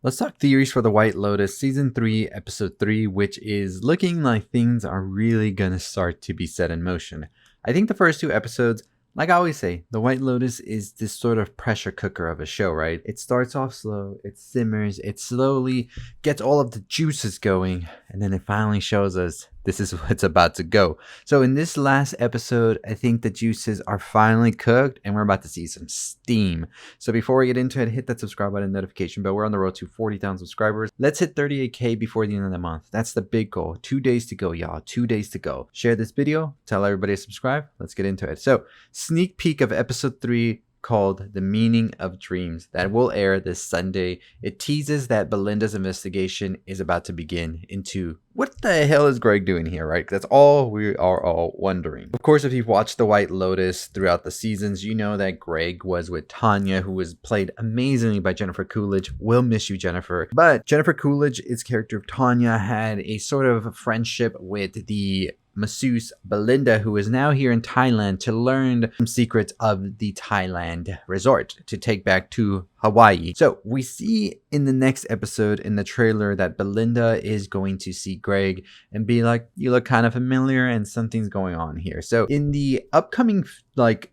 Let's talk theories for the White Lotus Season 3, Episode 3, which is looking like things are really gonna start to be set in motion. I think the first two episodes, like I always say, the White Lotus is this sort of pressure cooker of a show, right? It starts off slow, it simmers, it slowly gets all of the juices going, and then it finally shows us this is what's about to go. So in this last episode, I think the juices are finally cooked and we're about to see some steam. So before we get into it, hit that subscribe button and notification bell. We're on the road to 40,000 subscribers. Let's hit 38K before the end of the month. That's the big goal. 2 days to go, y'all. 2 days to go. Share this video. Tell everybody to subscribe. Let's get into it. So sneak peek of episode 3 called The Meaning of Dreams that will air this Sunday. It teases that Belinda's investigation is about to begin into what the hell is Greg doing here, right? That's all we are all wondering. Of course, if you've watched The White Lotus throughout the seasons, you know that Greg was with Tanya, who was played amazingly by Jennifer Coolidge. We'll miss you, Jennifer. But Jennifer Coolidge's character of Tanya had a sort of friendship with the masseuse Belinda, who is now here in Thailand to learn some secrets of the Thailand resort to take back to Hawaii. So we see in the next episode in the trailer that Belinda is going to see Greg and be like, you look kind of familiar and something's going on here. So in the upcoming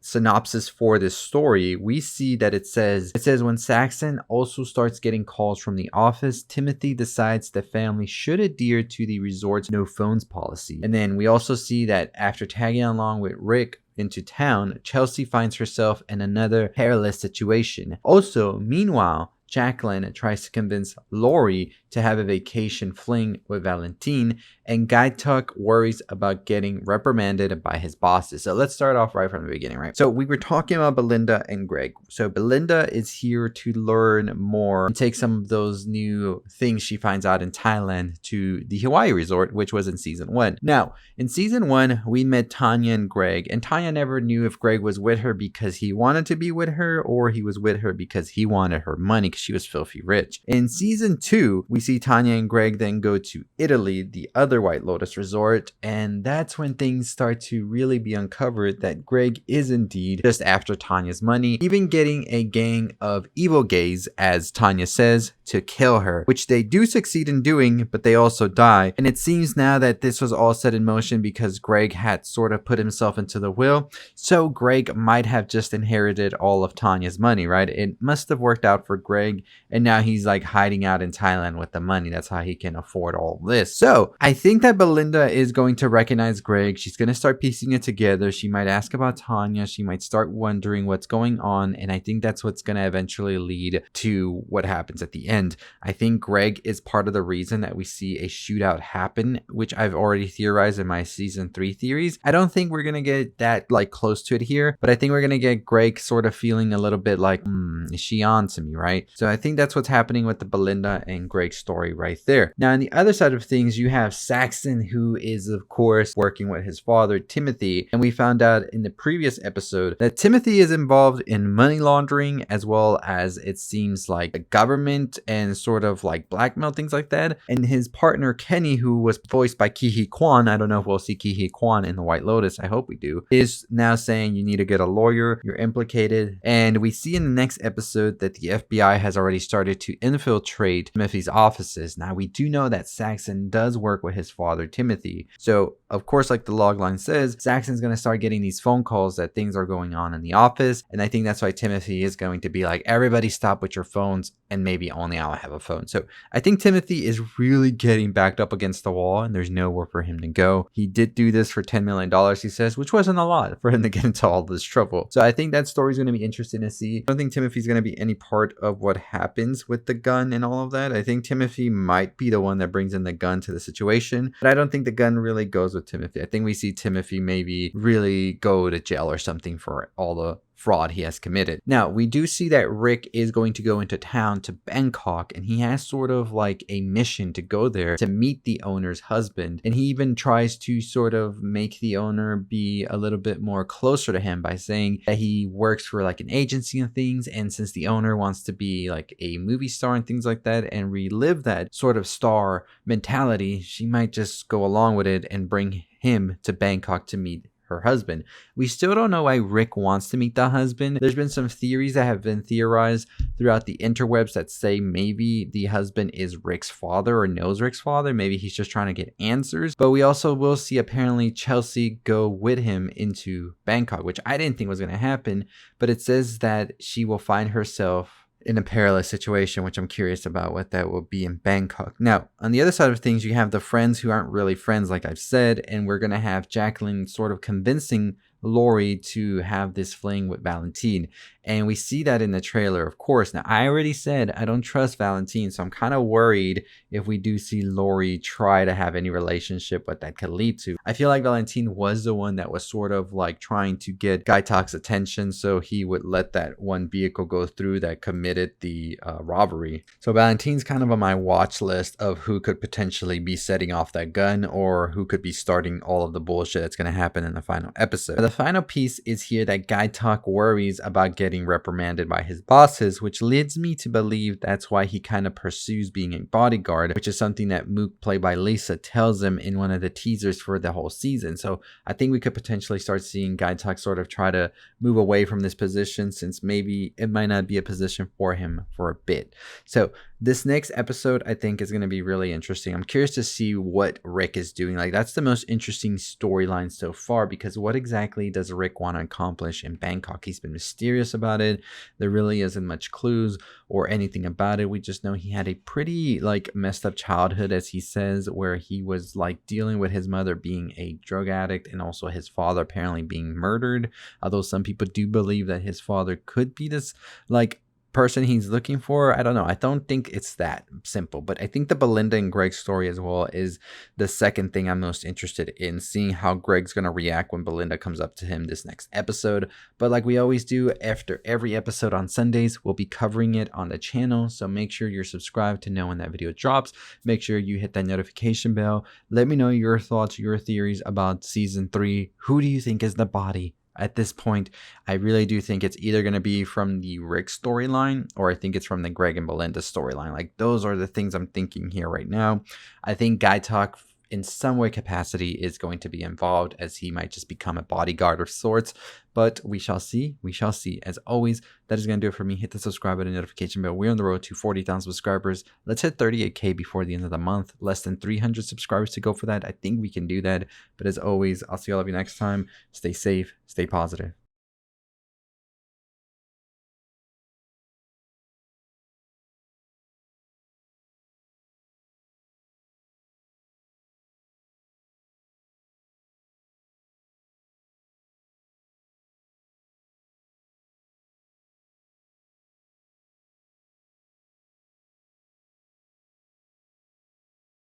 synopsis for this story, we see that it says when Saxon also starts getting calls from the office, Timothy decides the family should adhere to the resort's no phones policy. And then we also see that after tagging along with Rick into town, Chelsea finds herself in another perilous situation. Also, meanwhile, Jacqueline tries to convince Lori to have a vacation fling with Valentine, and Guy Tuck worries about getting reprimanded by his bosses. So let's start off right from the beginning, right? So we were talking about Belinda and Greg. So Belinda is here to learn more and take some of those new things she finds out in Thailand to the Hawaii resort, which was in season 1. Now, in season 1, we met Tanya and Greg, and Tanya never knew if Greg was with her because he wanted to be with her or he was with her because he wanted her money because she was filthy rich. In season 2, we see Tanya and Greg then go to Italy, the other White Lotus resort, and that's when things start to really be uncovered that Greg is indeed just after Tanya's money, even getting a gang of evil gays, as Tanya says, to kill her, which they do succeed in doing, but they also die. And it seems now that this was all set in motion because Greg had sort of put himself into the will, so Greg might have just inherited all of Tanya's money, right? It must have worked out for Greg, and now he's like hiding out in Thailand with the money. That's how he can afford all this. So I think that Belinda is going to recognize Greg. She's going to start piecing it together. She might ask about Tanya. She might start wondering what's going on. And I think that's what's going to eventually lead to what happens at the end. I think Greg is part of the reason that we see a shootout happen, which I've already theorized in my season 3 theories. I don't think we're going to get that close to it here, but I think we're going to get Greg sort of feeling a little bit like, is she on to me, right? So I think that's what's happening with the Belinda and Greg story right there. Now, on the other side of things, you have Saxon, who is, of course, working with his father, Timothy. And we found out in the previous episode that Timothy is involved in money laundering, as well as it seems like the government and sort of like blackmail, things like that. And his partner, Kenny, who was voiced by Ki-hee Kwan, I don't know if we'll see Ki-hee Kwan in the White Lotus, I hope we do, is now saying you need to get a lawyer, you're implicated. And we see in the next episode that the FBI has already started to infiltrate Timothy's offices. Now, we do know that Saxon does work with his father, Timothy. So, of course, like the logline says, Saxon's going to start getting these phone calls that things are going on in the office. And I think that's why Timothy is going to be like, everybody stop with your phones and maybe only I'll have a phone. So I think Timothy is really getting backed up against the wall and there's nowhere for him to go. He did do this for $10 million, he says, which wasn't a lot for him to get into all this trouble. So I think that story is going to be interesting to see. I don't think Timothy's going to be any part of what happens with the gun and all of that. I think Timothy might be the one that brings in the gun to the situation, but I don't think the gun really goes with Timothy. I think we see Timothy maybe really go to jail or something for all the fraud he has committed. Now, we do see that Rick is going to go into town to Bangkok, and he has sort of like a mission to go there to meet the owner's husband. And he even tries to sort of make the owner be a little bit more closer to him by saying that he works for like an agency and things. And since the owner wants to be like a movie star and things like that and relive that sort of star mentality, she might just go along with it and bring him to Bangkok to meet her husband. We still don't know why Rick wants to meet the husband. There's been some theories that have been theorized throughout the interwebs that say maybe the husband is Rick's father or knows Rick's father. Maybe he's just trying to get answers. But we also will see apparently Chelsea go with him into Bangkok, which I didn't think was going to happen. But it says that she will find herself in a perilous situation, which I'm curious about what that will be in Bangkok. Now, on the other side of things, you have the friends who aren't really friends, like I've said, and we're going to have Jacqueline sort of convincing Lori to have this fling with Valentine. And we see that in the trailer, of course. Now, I already said I don't trust Valentine, so I'm kind of worried if we do see Lori try to have any relationship, what that could lead to. I feel like Valentine was the one that was sort of like trying to get Gaitak's attention so he would let that one vehicle go through that committed the robbery. So Valentine's kind of on my watch list of who could potentially be setting off that gun or who could be starting all of the bullshit that's going to happen in the final episode. The final piece is here that Gaitak worries about getting reprimanded by his bosses, which leads me to believe that's why he kind of pursues being a bodyguard, which is something that Mook, played by Lisa, tells him in one of the teasers for the whole season. So I think we could potentially start seeing Gaitak sort of try to move away from this position, since maybe it might not be a position for him for a bit. So this next episode I think is going to be really interesting. I'm curious to see what Rick is doing. Like, that's the most interesting storyline so far, because what exactly does Rick want to accomplish in Bangkok? He's been mysterious about it. There really isn't much clues or anything about it. We just know he had a pretty like messed up childhood, as he says, where he was like dealing with his mother being a drug addict and also his father apparently being murdered. Although some people do believe that his father could be this like person he's looking for. I don't know. I don't think it's that simple, but I think the Belinda and Greg story as well is the second thing I'm most interested in, seeing how Greg's going to react when Belinda comes up to him this next episode. But like we always do after every episode on Sundays, we'll be covering it on the channel. So make sure you're subscribed to know when that video drops. Make sure you hit that notification bell. Let me know your thoughts, your theories about season 3. Who do you think is the body? At this point, I really do think it's either going to be from the Rick storyline, or I think it's from the Greg and Belinda storyline. Like, those are the things I'm thinking here right now. I think Gaitak in some way capacity is going to be involved, as he might just become a bodyguard of sorts. But we shall see. We shall see. As always, that is going to do it for me. Hit the subscribe button and notification bell. We're on the road to 40,000 subscribers. Let's hit 38K before the end of the month. Less than 300 subscribers to go for that. I think we can do that. But as always, I'll see all of you next time. Stay safe. Stay positive.